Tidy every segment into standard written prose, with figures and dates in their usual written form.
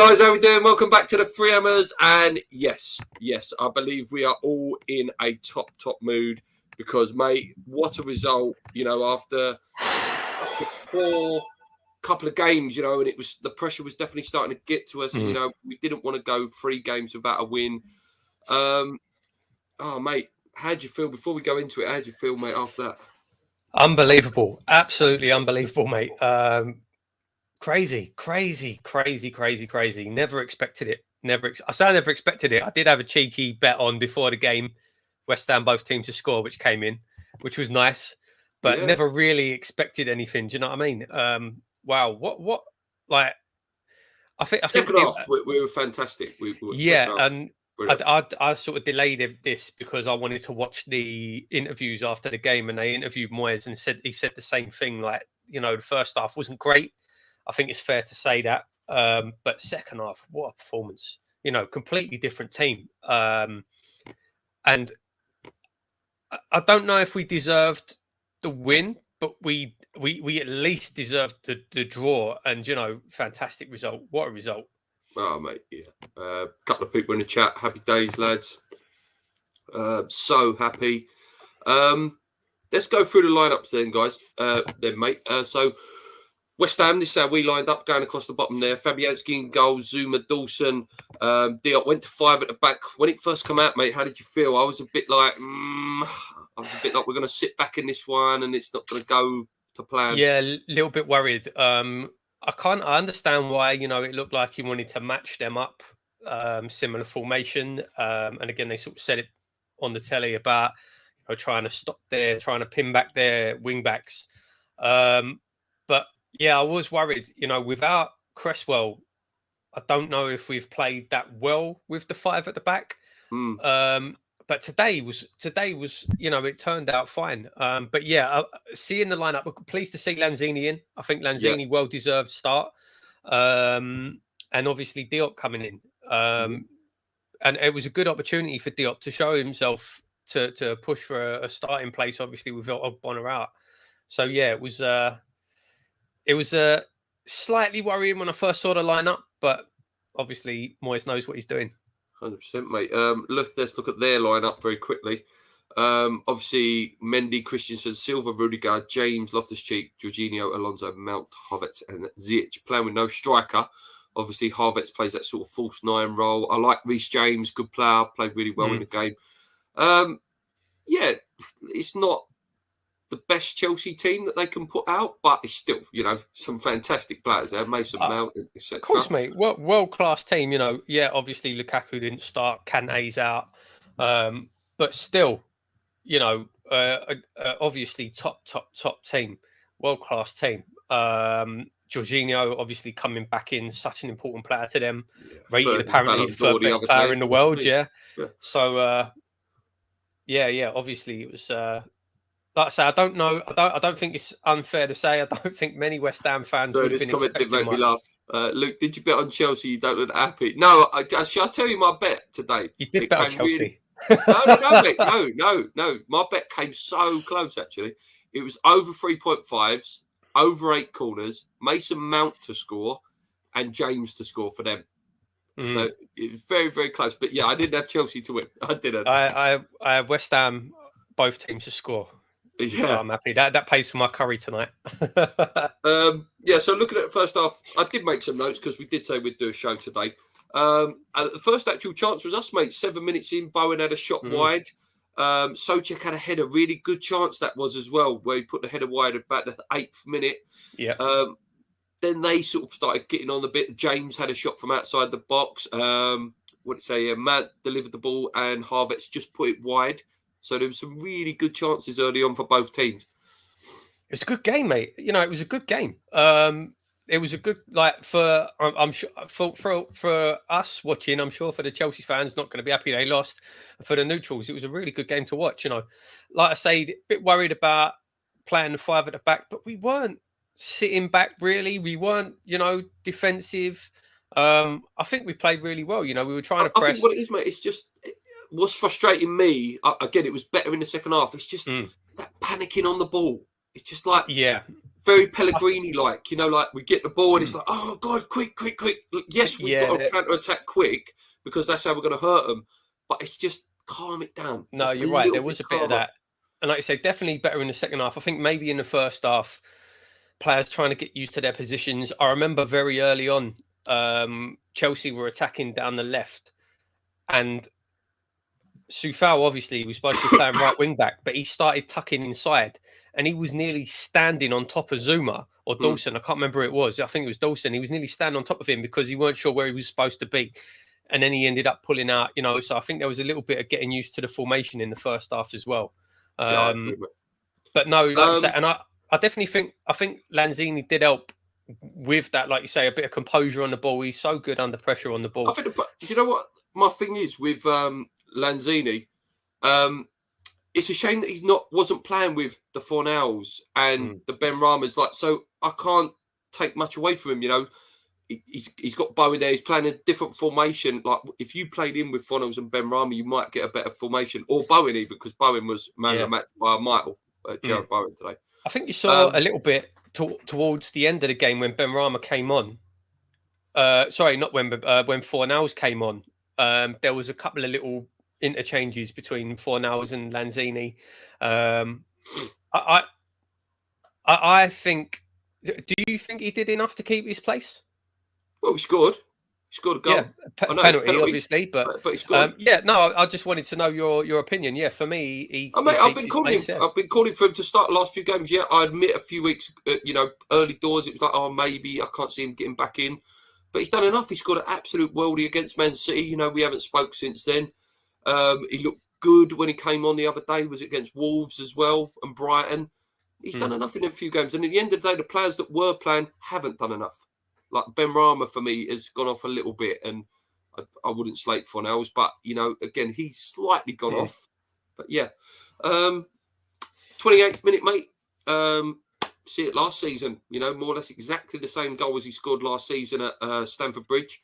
guys, how we doing? Welcome back to the Three Hammers. And yes, I believe we are all in a top mood because, mate, what a result! You know, after such a poor couple of games, you know, and the pressure was definitely starting to get to us. And, you know, we didn't want to go 3 games without a win. Oh, mate, how'd you feel before we go into it? How'd you feel, mate, after that? Unbelievable, absolutely unbelievable, mate. Crazy. Never expected it. I say I never expected it. I did have a cheeky bet on before the game, West Ham both teams to score, which came in, which was nice, but never really expected anything. Do you know what I mean? Wow, what? Like, I think second half we were fantastic. We were and I sort of delayed this because I wanted to watch the interviews after the game, and they interviewed Moyes and he said the same thing. Like, you know, the first half wasn't great. I think it's fair to say that. But second half, what a performance. You know, completely different team. And I don't know if we deserved the win, but we at least deserved the draw. And, you know, fantastic result. What a result. Oh, mate, yeah. A couple of people in the chat. Happy days, lads. So happy. Let's go through the lineups then, guys. Mate. So West Ham, this is how we lined up, going across the bottom there. Fabianski in goal, Zuma, Dawson. Diop went to 5 at the back. When it first came out, mate, how did you feel? I was a bit like, we're going to sit back in this one and it's not going to go to plan. Yeah, a little bit worried. I understand why, you know, it looked like he wanted to match them up, similar formation. And again, they sort of said it on the telly about, you know, trying to pin back their wing backs. But yeah, I was worried, you know, without Cresswell, I don't know if we've played that well with the 5 at the back. But today was, you know, it turned out fine. But yeah, seeing the lineup, we're pleased to see Lanzini in. I think Lanzini well-deserved start. And obviously Diop coming in. And it was a good opportunity for Diop to show himself to push for a starting place, obviously, with Bonner out. So yeah, it was slightly worrying when I first saw the lineup, but obviously Moyes knows what he's doing. 100%, mate. Let's look at their lineup very quickly. Obviously, Mendy, Christensen, Silva, Rudiger, James, Loftus-Cheek, Jorginho, Alonso, Mount, Havertz, and Ziyech, playing with no striker. Obviously, Havertz plays that sort of false 9 role. I like Reece James, good player, played really well in the game. Yeah, it's not the best Chelsea team that they can put out, but it's still, you know, some fantastic players there. Mason Mount, etc. Of course, mate. World-class team, you know. Yeah, obviously Lukaku didn't start, Kante's out. But still, you know, obviously top team, world-class team. Jorginho obviously coming back in, such an important player to them. Rated apparently the third best player in the world, yeah. So, yeah, obviously it was... like I say, I don't know. I don't think it's unfair to say. I don't think many West Ham fans would have been expecting much. This comment did make me laugh. Luke, did you bet on Chelsea? You don't look happy. No, shall I tell you my bet today? You did bet on Chelsea. No, mate. No. My bet came so close, actually. It was over 3.5s, over 8 corners, Mason Mount to score, and James to score for them. So it was very, very close. But yeah, I didn't have Chelsea to win. I didn't. I have West Ham, both teams to score. Yeah, so I'm happy. That pays for my curry tonight. So looking at the first half, I did make some notes because we did say we'd do a show today. The first actual chance was us, mate. 7 minutes in, Bowen had a shot wide. Souček had a header, really good chance that was as well, where he put the header wide about the 8th minute. Yeah. Then they sort of started getting on a bit. James had a shot from outside the box. Matt delivered the ball and Havertz just put it wide. So there were some really good chances early on for both teams. It was a good game, mate. You know, it was a good game. It was a good, like, I'm sure for us watching. I'm sure for the Chelsea fans, not going to be happy they lost. For the neutrals, it was a really good game to watch. You know, like I say, a bit worried about playing the 5 at the back, but we weren't sitting back really. We weren't, you know, defensive. I think we played really well. You know, we were trying to press. I think what it is, mate, it's just. What's frustrating me, again, it was better in the second half. It's just that panicking on the ball. It's just like very Pellegrini-like, like we get the ball and it's like, oh God, quick. Yes, we've got to counter-attack quick because that's how we're going to hurt them. But it's just calm it down. No, you're right. There was a bit of that. And like I say, definitely better in the second half. I think maybe in the first half, players trying to get used to their positions. I remember very early on, Chelsea were attacking down the left, and Soufal obviously was supposed to be playing right wing back, but he started tucking inside, and he was nearly standing on top of Zuma or Dawson. I can't remember who it was. I think it was Dawson. He was nearly standing on top of him because he weren't sure where he was supposed to be, and then he ended up pulling out. So I think there was a little bit of getting used to the formation in the first half as well. But no, like you said, and I definitely think Lanzini did help with that, like you say, a bit of composure on the ball. He's so good under pressure on the ball. I think, you know what my thing is with Lanzini? It's a shame that he wasn't playing with the Fornals and the Ben Ramas. So I can't take much away from him. He's got Bowen there. He's playing a different formation. Like if you played in with Fornals and Ben Rama, you might get a better formation, or Bowen even, because Bowen was man of the match by a mile. Jared Bowen today. I think you saw a little bit towards the end of the game when Ben Rama came on. Sorry, not when Fornals came on. There was a couple of little interchanges between Fornals and Lanzini. I think. Do you think he did enough to keep his place? Well, he scored. He scored a goal. Yeah, penalty, obviously, but he scored. I just wanted to know your opinion. Yeah, for me, I've been calling for him to start the last few games. Yeah, I admit a few weeks, early doors, it was like, oh, maybe I can't see him getting back in, but he's done enough. He scored an absolute worldie against Man City. We haven't spoke since then. He looked good when he came on the other day. Was it against Wolves as well and Brighton? He's done enough in a few games, and at the end of the day, the players that were playing haven't done enough. Like Ben Rama for me has gone off a little bit, and I wouldn't slate Fornals, but again, he's slightly gone off. But yeah, 28th minute, mate. See it last season. More or less exactly the same goal as he scored last season at Stamford Bridge.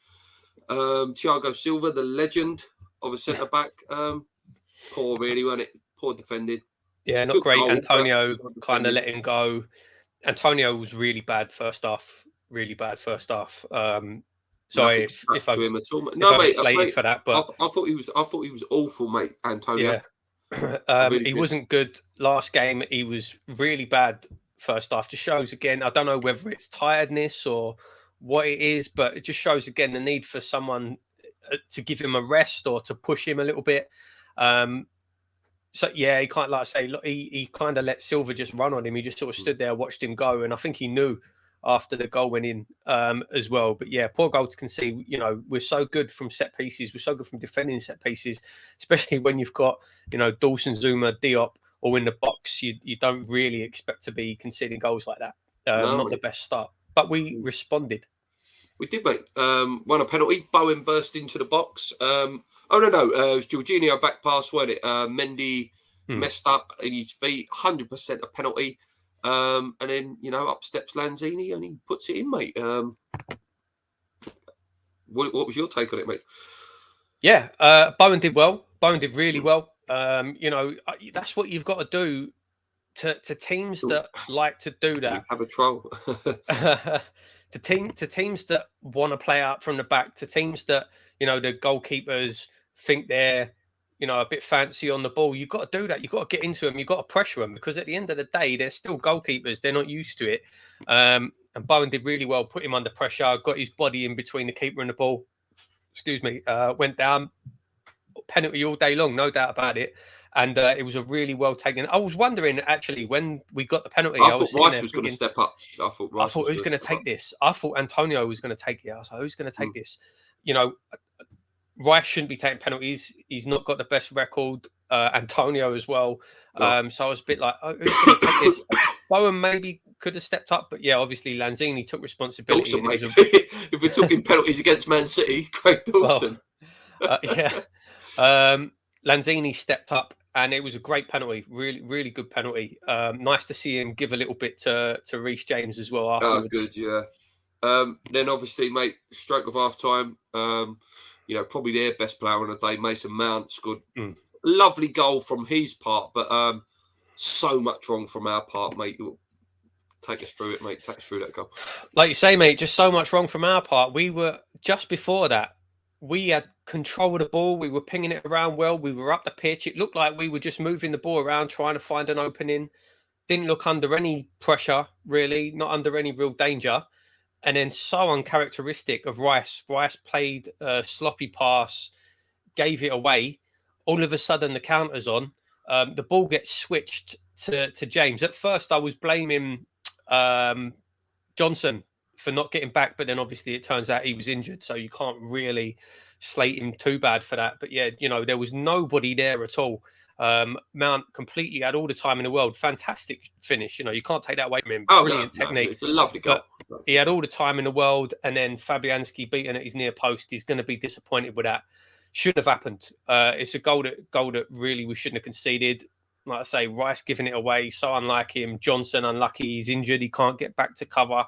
Thiago Silva, the legend of a centre back. Poor, really, wasn't it? Poor defended. Yeah, not good great. Goal, Antonio kind of let him go. Antonio was really bad first half. Really bad first half. Sorry if I to him at all. No, mate, slated for that, but I thought he was awful, mate. Antonio. Yeah, he wasn't good last game. He was really bad first half. Just shows again. I don't know whether it's tiredness or what it is, but it just shows again the need for someone to give him a rest or to push him a little bit. So yeah, he can't, like I say, he kind of let Silva just run on him. He just sort of stood there, watched him go, and I think he knew after the goal went in as well. But yeah, poor goal to concede. We're so good from set pieces. We're so good from defending set pieces, especially when you've got Dawson, Zuma, Diop all in the box. You don't really expect to be conceding goals like that. Not the best start, but we responded. We did, mate. Won a penalty. Bowen burst into the box. It was Jorginho back pass, wasn't it? Mendy messed up in his feet. 100% a penalty. And then, up steps Lanzini and he puts it in, mate. What was your take on it, mate? Yeah, Bowen did well. Bowen did really well. That's what you've got to do to teams that like to do that. You have a troll. To teams that want to play out from the back, to teams that, the goalkeepers think they're, a bit fancy on the ball. You've got to do that. You've got to get into them. You've got to pressure them, because at the end of the day, they're still goalkeepers. They're not used to it. And Bowen did really well, put him under pressure, got his body in between the keeper and the ball. Went down. Penalty all day long, no doubt about it. And it was a really well taken. I was wondering, actually, when we got the penalty, I thought Rice was going to step up. I thought who's going to take this? I thought Antonio was going to take it. I was like, who's going to take this? Rice shouldn't be taking penalties. He's not got the best record. Antonio as well. So I was a bit like, who's going to take this? Bowen maybe could have stepped up, but yeah, obviously Lanzini took responsibility. Dawson, mate. If we're talking penalties against Man City, Craig Dawson. Lanzini stepped up, and it was a great penalty. Really, really good penalty. Nice to see him give a little bit to Reece James as well afterwards. Oh, good, yeah. Then obviously, mate, stroke of half time. Probably their best player on the day, Mason Mount, scored. Lovely goal from his part, but so much wrong from our part, mate. Take us through it, mate. Take us through that goal. Like you say, mate, just so much wrong from our part. We were just before that. We had control of the ball. We were pinging it around well. We were up the pitch. It looked like we were just moving the ball around, trying to find an opening. Didn't look under any pressure, really, not under any real danger. And then so uncharacteristic of Rice. Rice played a sloppy pass, gave it away. All of a sudden, the counter's on. The ball gets switched to James. At first, I was blaming Johnson for not getting back, but then obviously it turns out he was injured, so you can't really slate him too bad for that. But yeah, there was nobody there at all. Mount completely had all the time in the world. Fantastic finish. You can't take that away from him. Brilliant technique. It's a lovely goal. He had all the time in the world, and then Fabianski beaten at his near post. He's going to be disappointed with that. Shouldn't have happened. It's a goal that really we shouldn't have conceded. Like I say, Rice giving it away, so unlike him. Johnson unlucky, he's injured, he can't get back to cover,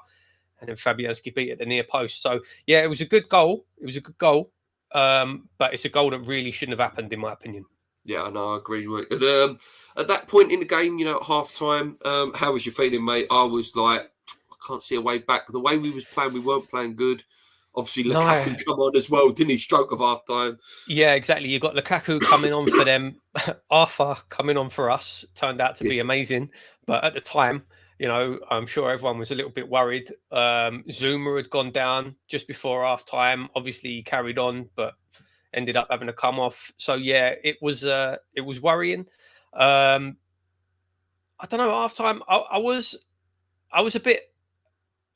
and then Fabianski beat at the near post. So yeah, it was a good goal. But it's a goal that really shouldn't have happened, in my opinion. Yeah, I know, I agree with it. And, at that point in the game, at half time, how was you feeling, mate? I was like, I can't see a way back. The way we was playing, we weren't playing good. Obviously, Lukaku come on as well, didn't he? Stroke of half time. Yeah, exactly. You got Lukaku coming on for them. Arthur coming on for us. Turned out to be amazing. But at the time, I'm sure everyone was a little bit worried. Zuma had gone down just before half time. Obviously, he carried on, but ended up having to come off. So yeah, it was worrying. I don't know. Half time, I was a bit.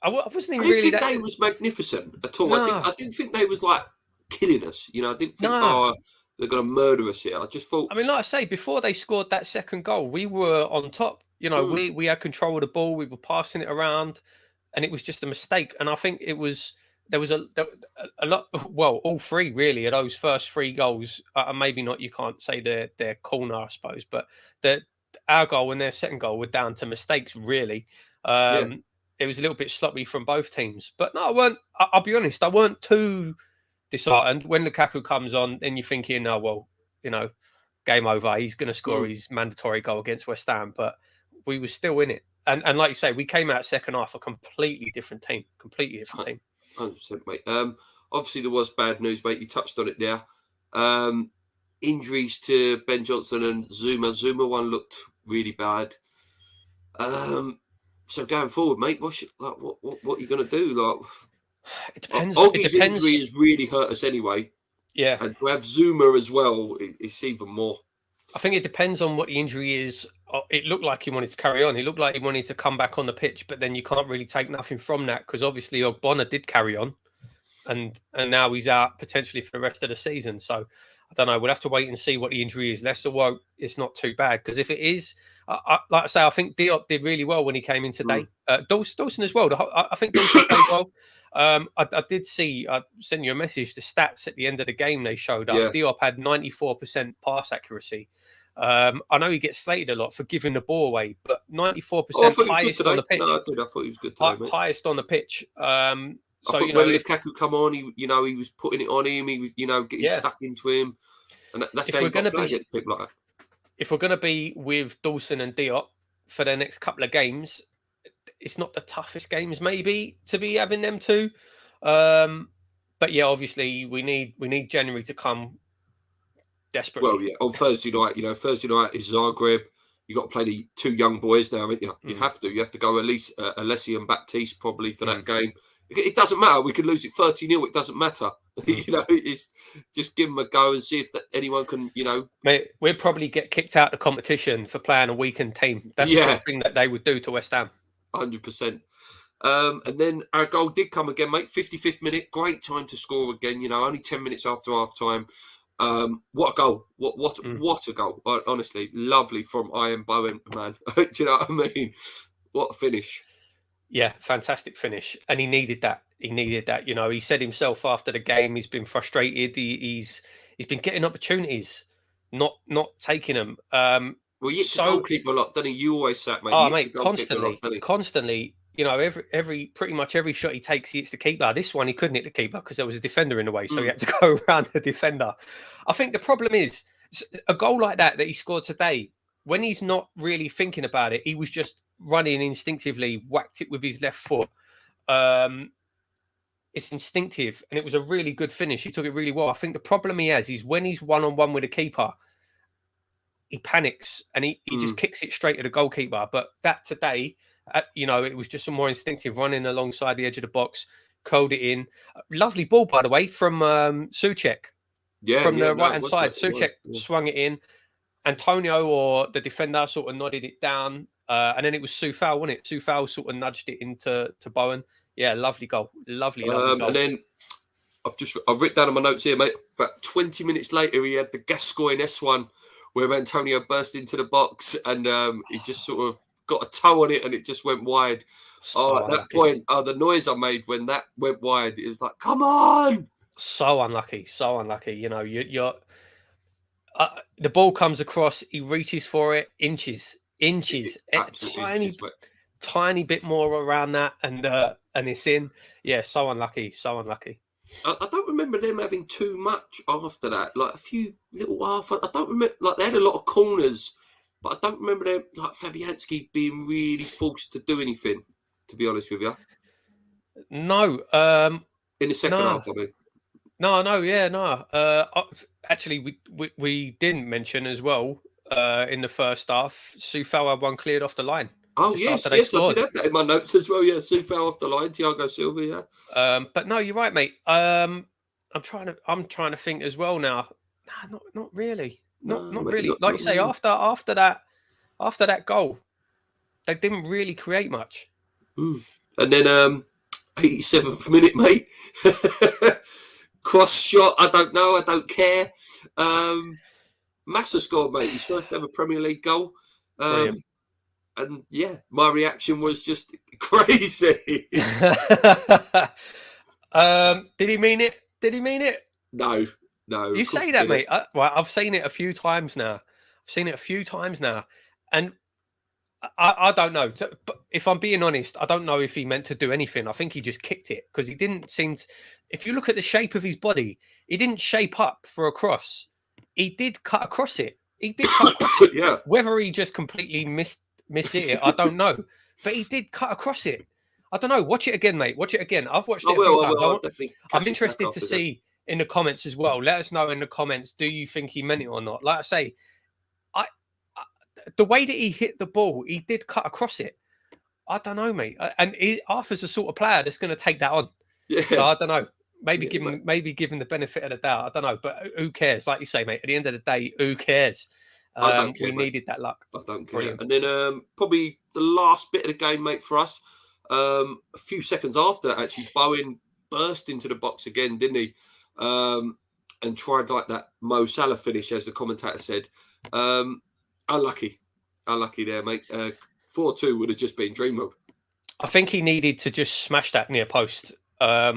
I wasn't even really. I didn't think they was magnificent at all. No. I didn't think they was like killing us. I didn't think they're going to murder us here. I just thought. I mean, like I say, before they scored that second goal, we were on top. We had control of the ball. We were passing it around, and it was just a mistake. And I think there was a lot. Well, all three really of those first three goals. Maybe not. You can't say they're corner, I suppose, but our goal and their second goal were down to mistakes. Really. It was a little bit sloppy from both teams, but no, I weren't. I'll be honest, I weren't too disheartened when Lukaku comes on. Then you're thinking, oh well, game over. He's going to score his mandatory goal against West Ham, but we were still in it. And like you say, we came out second half a completely different team. 100%, mate. Obviously there was bad news, mate. You touched on it there. Injuries to Ben Johnson and Zuma. Zuma one looked really bad. So going forward, mate, what are you going to do? Like, it depends. Oggie's injury has really hurt us anyway. Yeah, and to have Zuma as well, it's even more. I think it depends on what the injury is. It looked like he wanted to carry on. It looked like he wanted to come back on the pitch, but then you can't really take nothing from that because obviously Ogbonna did carry on, and now he's out potentially for the rest of the season. So I don't know. We'll have to wait and see what the injury is. Let's hope it's not too bad because if it is, like I say, I think Diop did really well when he came in today. Dawson as well. I think Dawson played well. I did see. I sent you a message. The stats at the end of the game they showed up. Yeah. Diop had 94% pass accuracy. I know he gets slated a lot for giving the ball away, but 94% highest on the pitch. No, I did. I thought he was good today, mate. Highest on the pitch. So I thought when Lukaku come on, he was putting it on him. He was, getting stuck into him, and that's how you got to play against people like that. If we're going to be with Dawson and Diop for the next couple of games, it's not the toughest games maybe to be having them two. But yeah, obviously we need January to come desperately. Well, yeah, on Thursday night, Thursday night is Zagreb. You got to play the two young boys now, haven't you? You have to go at least Alessi and Baptiste probably for that game. It doesn't matter. We could lose it 30-0. It doesn't matter. It's just give them a go and see if anyone can, Mate, we'll probably get kicked out of the competition for playing a weakened team. That's the sort of thing that they would do to West Ham. 100%. And then our goal did come again, mate. 55th minute. Great time to score again. Only 10 minutes after half time. What a goal. What a goal. Honestly, lovely from Ian Bowen, man. Do you know what I mean? What a finish. Yeah, fantastic finish. And he needed that. He said himself after the game, he's been frustrated. He's been getting opportunities, not taking them. Well, he hits the goalkeeper a lot, doesn't he? You always say, mate. Oh, mate, constantly. Every pretty much every shot he takes, he hits the keeper. This one, he couldn't hit the keeper because there was a defender in the way, so he had to go around the defender. I think the problem is a goal like that he scored today. When he's not really thinking about it, he was just running instinctively, whacked it with his left foot. It's instinctive, and it was a really good finish. He took it really well. I think the problem he has is when he's one-on-one with a keeper, he panics and he just kicks it straight at the goalkeeper. But that today, it was just some more instinctive running alongside the edge of the box, curled it in. Lovely ball, by the way, from Souček. From the right-hand side. Souček swung it in. Antonio, or the defender, sort of nodded it down. And then it was Soufal, wasn't it? Soufal sort of nudged it into Bowen. Yeah, lovely goal. Lovely goal. And then I've written down in my notes here, mate, about 20 minutes later, he had the Gascoigne S1 where Antonio burst into the box and he just sort of got a toe on it and it just went wide. At that point, the noise I made when that went wide, it was like, come on! So unlucky. You're the ball comes across, he reaches for it, inches, tiny bit more around that, and it's in. Yeah, so unlucky. I don't remember them having too much after that. Like a few little half. I don't remember. Like they had a lot of corners, but I don't remember them. Like Fabianski being really forced to do anything. To be honest with you, no. In the second half, I mean. No. Actually, we didn't mention as well. In the first half, Soufal had one cleared off the line. Oh yes, I did have that in my notes as well. Yeah, Soufal off the line, Thiago Silva. Yeah. But no, you're right, mate. I'm trying to think as well now. Nah, not really. Not really. Like you say, after that goal, they didn't really create much. And then 87th minute, mate. Cross shot. I don't know. I don't care. MASA scored, mate. His first ever Premier League goal. And yeah, my reaction was just crazy. Did he mean it? No. You say that, mate. I've seen it a few times now. And I don't know. But if I'm being honest, I don't know if he meant to do anything. I think he just kicked it because he didn't seem to. If you look at the shape of his body, he didn't shape up for a cross. He did cut across it. Yeah. Whether he just completely missed it, I don't know. But he did cut across it. I don't know. Watch it again, mate. Watch it again. I've watched it a few times. I'm interested to see in the comments as well. Let us know in the comments. Do you think he meant it or not? Like I say, the way that he hit the ball, he did cut across it. I don't know, mate. And Arthur's the sort of player that's going to take that on. Yeah. So I don't know. Maybe give him the benefit of the doubt. I don't know. But who cares? Like you say, mate, at the end of the day, who cares? I don't care, we needed that luck. I don't care. Brilliant. And then probably the last bit of the game, mate, for us, a few seconds after that, actually, Bowen burst into the box again, didn't he? And tried like that Mo Salah finish, as the commentator said. Unlucky there, mate. 4-2 would have just been dream mode. I think he needed to just smash that near post. I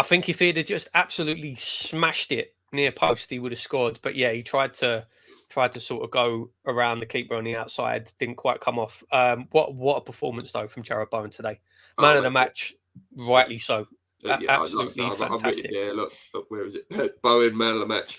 think if he'd have just absolutely smashed it near post, he would have scored. But yeah, he tried to sort of go around the keeper on the outside. Didn't quite come off. What a performance though from Jarrod Bowen today. Man of the match, rightly so. Absolutely fantastic. Look, where is it? Bowen, man of the match.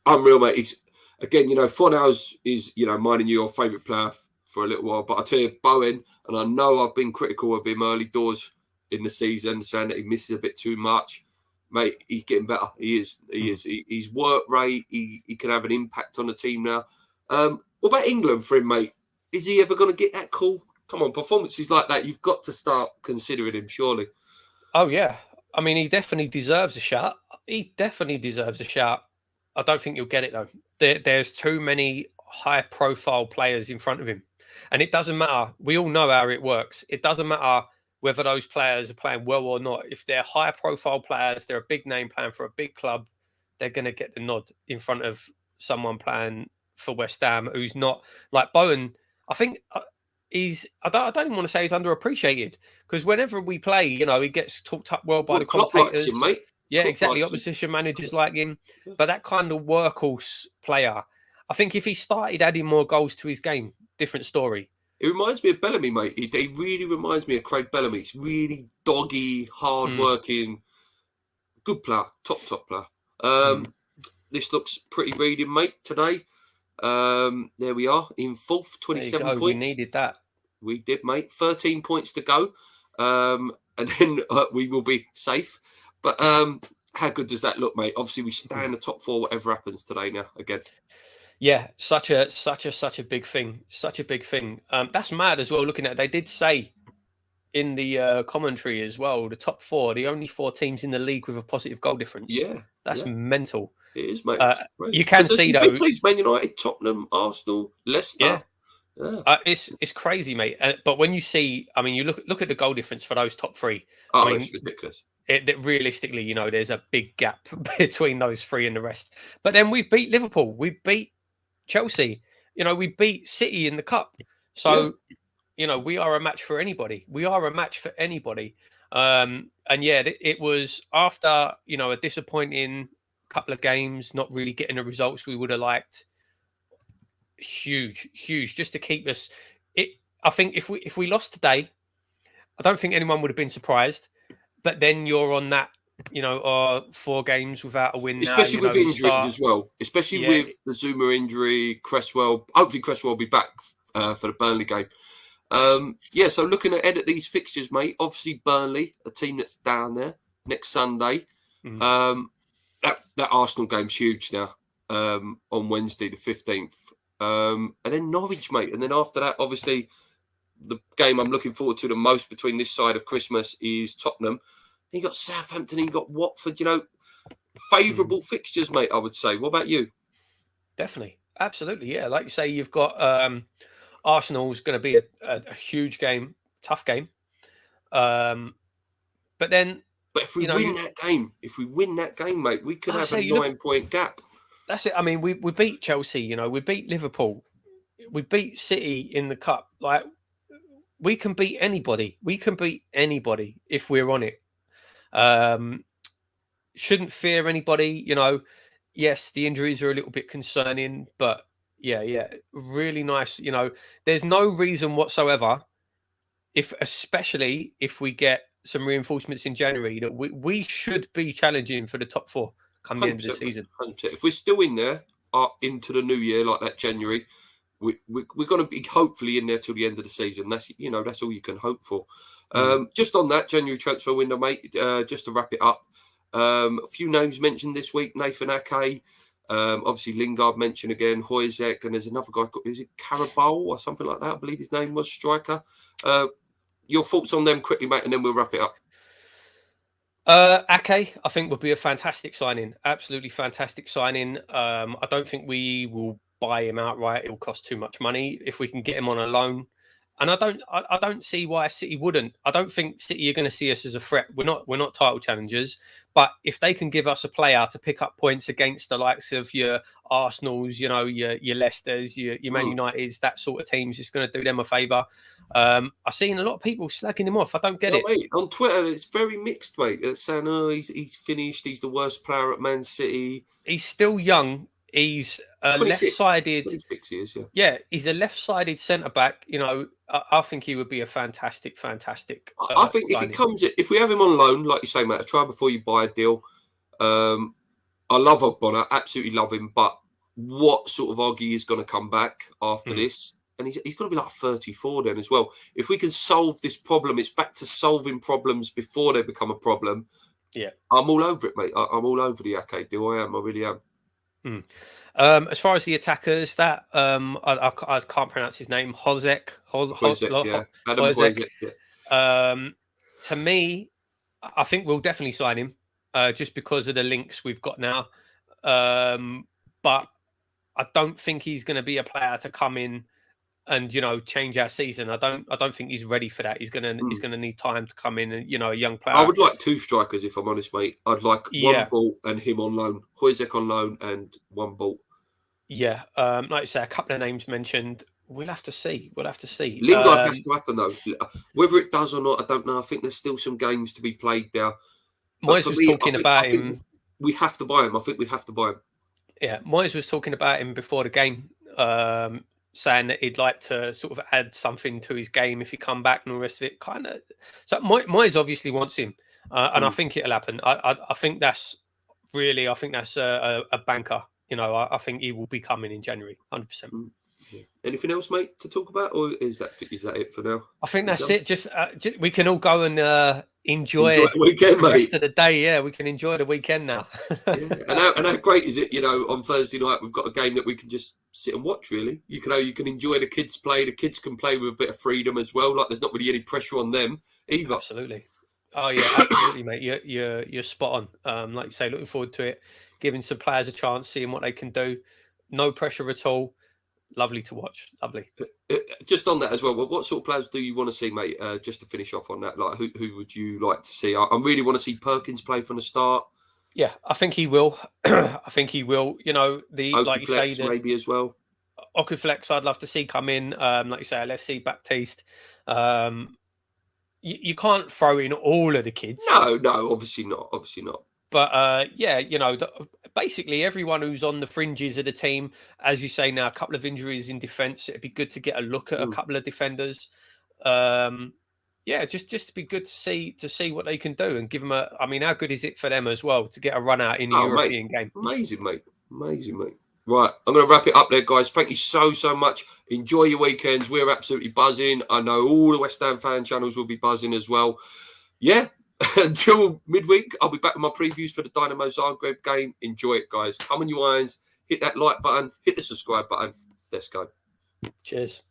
Unreal, mate. He's again, Fornals is mine and your favourite player for a little while. But I tell you, Bowen, and I know I've been critical of him early doors in the season, saying that he misses a bit too much. Mate, he's getting better. He is. His work rate, he can have an impact on the team now. What about England for him, mate? Is he ever going to get that call? Come on, performances like that, you've got to start considering him, surely. Oh, yeah. I mean, he definitely deserves a shout. I don't think you'll get it, though. There's too many high-profile players in front of him. And it doesn't matter. We all know how it works. It doesn't matter whether those players are playing well or not. If they're high-profile players, they're a big name playing for a big club, they're going to get the nod in front of someone playing for West Ham who's not like Bowen. I think I don't even want to say he's underappreciated because whenever we play, he gets talked up well by the commentators. Him, mate. Yeah, exactly. Opposition managers like him. But that kind of workhorse player, I think if he started adding more goals to his game, different story. It reminds me of Bellamy, mate. He really reminds me of Craig Bellamy. He's really doggy, hard-working, good player, top player. This looks pretty reading, mate, today. There we are in fourth, 27 There you go. We points. needed that. We did, mate. 13 points to go. And then we will be safe. But how good does that look, mate? Obviously, we stay in the top 4, whatever happens today now, again. Yeah, such a big thing. Such a big thing. That's mad as well, looking at it. They did say in the commentary as well, the top 4, the only 4 teams in the league with a positive goal difference. Yeah. That's mental. It is, mate. You can see, though, big teams, Man United, Tottenham, Arsenal, Leicester. Yeah. It's crazy, mate. But when you see, I mean, you look at the goal difference for those top 3. Oh, I mean, it's ridiculous. Realistically, you know, there's a big gap between those 3 and the rest. But then we beat Liverpool, we beat Chelsea, you know, we beat City in the cup. So, you know, we are a match for anybody. We are a match for anybody. And yeah, it was after, you know, a disappointing couple of games, not really getting the results we would have liked. Huge, just to keep us. I think if we lost today, I don't think anyone would have been surprised. But then you're on that, you know, 4 games without a win. Especially now, with injuries as well. Especially with the Zuma injury, Cresswell. Hopefully Cresswell will be back for the Burnley game. So looking ahead at these fixtures, mate. Obviously Burnley, a team that's down there next Sunday. That Arsenal game's huge now. On Wednesday the 15th. And then Norwich, mate. And then after that, obviously, the game I'm looking forward to the most between this side of Christmas is Tottenham. Then you got Southampton, and you got Watford. You know, favourable fixtures, mate. I would say. What about you? Definitely, absolutely, yeah. Like you say, you've got Arsenal's going to be a huge game, tough game. But if we win that game, mate, we could have a 9-point gap. That's it. I mean, we beat Chelsea. You know, we beat Liverpool. We beat City in the cup. Like, we can beat anybody. We can beat anybody if we're on it. Shouldn't fear anybody. You know, yes, the injuries are a little bit concerning, but yeah, really nice. You know, there's no reason whatsoever, especially if we get some reinforcements in January, that we should be challenging for the top 4 come the end of the season. 100%. If we're still in there into the new year, like that January, we're going to be hopefully in there till the end of the season. That's all you can hope for. Just on that January transfer window, mate, just to wrap it up, a few names mentioned this week. Nathan Ake, obviously Lingard mentioned again, Hoyzek, and there's another guy called, is it Carabao or something like that? I believe his name was, striker. Your thoughts on them quickly, mate, and then we'll wrap it up. Ake, I think, would be a fantastic signing. Absolutely fantastic signing. I don't think we will buy him outright. It will cost too much money. If we can get him on a loan, and I don't see why City wouldn't. I don't think City are going to see us as a threat. We're not title challengers, but if they can give us a player to pick up points against the likes of your Arsenals, you know, your Leicesters, your Man Uniteds, that sort of teams, it's going to do them a favour. I've seen a lot of people slagging him off. I don't get it. Mate, on Twitter, it's very mixed, mate. It's saying, he's finished. He's the worst player at Man City. He's still young. He's a 26, left-sided. 26 years, yeah. Yeah, he's a left-sided centre-back. You know, I think he would be a fantastic. I think if we have him on loan, like you say, mate, try before you buy a deal. I love Ogbonna, absolutely love him. But what sort of Oggy is going to come back after this? And he's going to be like 34 then as well. If we can solve this problem, it's back to solving problems before they become a problem. Yeah, I'm all over it, mate. I'm all over the Ake deal. I really am. As far as the attackers, that I can't pronounce his name. Hoyzek, yeah. Adam Hoyzek, yeah. To me, I think we'll definitely sign him, just because of the links we've got now. But I don't think he's going to be a player to come in and, you know, change our season. I don't think he's ready for that. He's gonna need time to come in, and, you know, a young player. I would like 2 strikers, if I'm honest, mate. I'd like one ball and him on loan, Hoyzek on loan, and one ball. Yeah, like I say, a couple of names mentioned. We'll have to see. Lingard has to happen though. Whether it does or not, I don't know. I think there's still some games to be played there. Moyes was talking about him. We have to buy him. I think we have to buy him. Yeah, Moyes was talking about him before the game, saying that he'd like to sort of add something to his game if he come back and all the rest of it. Kind of. So Moyes obviously wants him, and I think it'll happen. I think that's a banker. you know, I think he will be coming in January, 100%. Yeah. Anything else, mate, to talk about, or is that it for now? I think that's it. Just we can all go and enjoy the weekend, the mate. rest of the day. Yeah, we can enjoy the weekend now. Yeah, and how great is it? You know, on Thursday night we've got a game that we can just sit and watch. Really, you can enjoy the kids play. The kids can play with a bit of freedom as well. Like there's not really any pressure on them either. Absolutely. Oh yeah, absolutely, mate. You're spot on. Like you say, looking forward to it. Giving some players a chance, seeing what they can do. No pressure at all. Lovely to watch. Lovely. Just on that as well, what sort of players do you want to see, mate? Just to finish off on that, like who would you like to see? I really want to see Perkins play from the start. Yeah, I think he will. I think he will. You know, like you say, maybe as well. Okuflex, I'd love to see come in. Like you say, let's see Baptiste. You can't throw in all of the kids. No, obviously not. But yeah, you know, basically everyone who's on the fringes of the team, as you say now, a couple of injuries in defence. It'd be good to get a look at a couple of defenders. Yeah, just be good to see what they can do and give them a. I mean, how good is it for them as well to get a run out in the European game? Amazing, mate. Right, I'm going to wrap it up there, guys. Thank you so much. Enjoy your weekends. We're absolutely buzzing. I know all the West Ham fan channels will be buzzing as well. Yeah, until midweek, I'll be back with my previews for the Dynamo Zagreb game. Enjoy it, guys. Come on, you irons. Hit that like button. Hit the subscribe button. Let's go. Cheers.